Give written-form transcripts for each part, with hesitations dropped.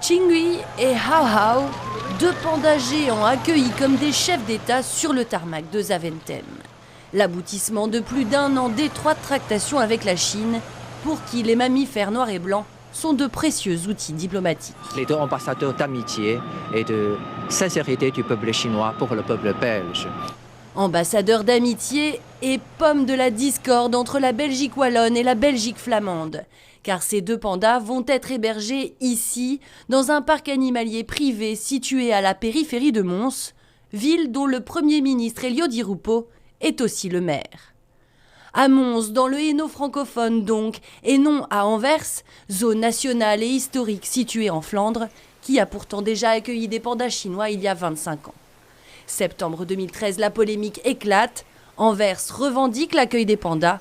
Chingui et Hao Hao, deux pandas géants accueillis comme des chefs d'État sur le tarmac de Zaventem. L'aboutissement de plus d'un an d'étroites tractations avec la Chine, pour qui les mammifères noirs et blancs sont de précieux outils diplomatiques. Les deux ambassadeurs d'amitié et de sincérité du peuple chinois pour le peuple belge. Ambassadeurs d'amitié et pomme de la discorde entre la Belgique wallonne et la Belgique flamande. Car ces deux pandas vont être hébergés ici, dans un parc animalier privé situé à la périphérie de Mons, ville dont le Premier ministre Elio Di Rupo est aussi le maire. À Mons, dans le Hainaut francophone donc, et non à Anvers, zone nationale et historique située en Flandre, qui a pourtant déjà accueilli des pandas chinois il y a 25 ans. Septembre 2013, la polémique éclate. Anvers revendique l'accueil des pandas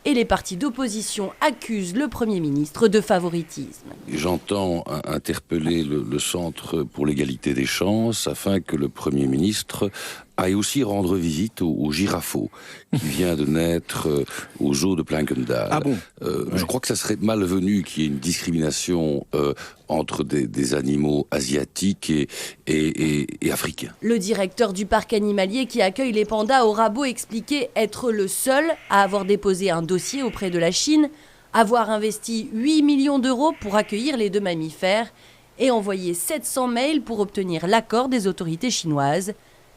et les partis d'opposition accusent le Premier ministre de favoritisme. J'entends interpeller le Centre pour l'égalité des chances afin que le Premier ministre aille aussi rendre visite au girafeau qui vient de naître au zoo de Plankendahl. Ah bon Je crois que ça serait malvenu qu'il y ait une discrimination entre des animaux asiatiques et africains. Le directeur du parc animalier qui accueille les pandas aura beau expliquer être le seul à avoir déposé un dossier auprès de la Chine, avoir investi 8 millions d'euros pour accueillir les deux mammifères et envoyer 700 mails pour obtenir l'accord des autorités chinoises.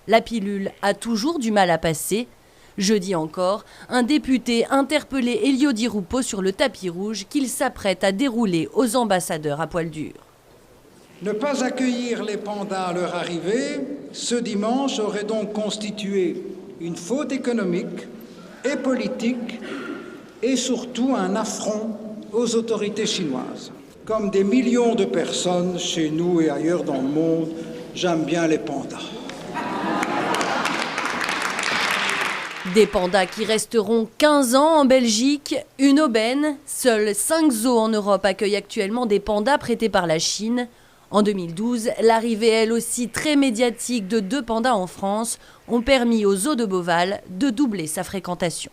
La pilule a toujours du mal à passer. Jeudi encore, un député interpellait Elio Di Rupo sur le tapis rouge qu'il s'apprête à dérouler aux ambassadeurs à poil dur. Ne pas accueillir les pandas à leur arrivée, ce dimanche, aurait donc constitué une faute économique et politique et surtout un affront aux autorités chinoises. Comme des millions de personnes chez nous et ailleurs dans le monde, j'aime bien les pandas. Des pandas qui resteront 15 ans en Belgique, une aubaine. Seuls 5 zoos en Europe accueillent actuellement des pandas prêtés par la Chine. En 2012, l'arrivée elle aussi très médiatique de 2 pandas en France ont permis au zoo de Beauval de doubler sa fréquentation.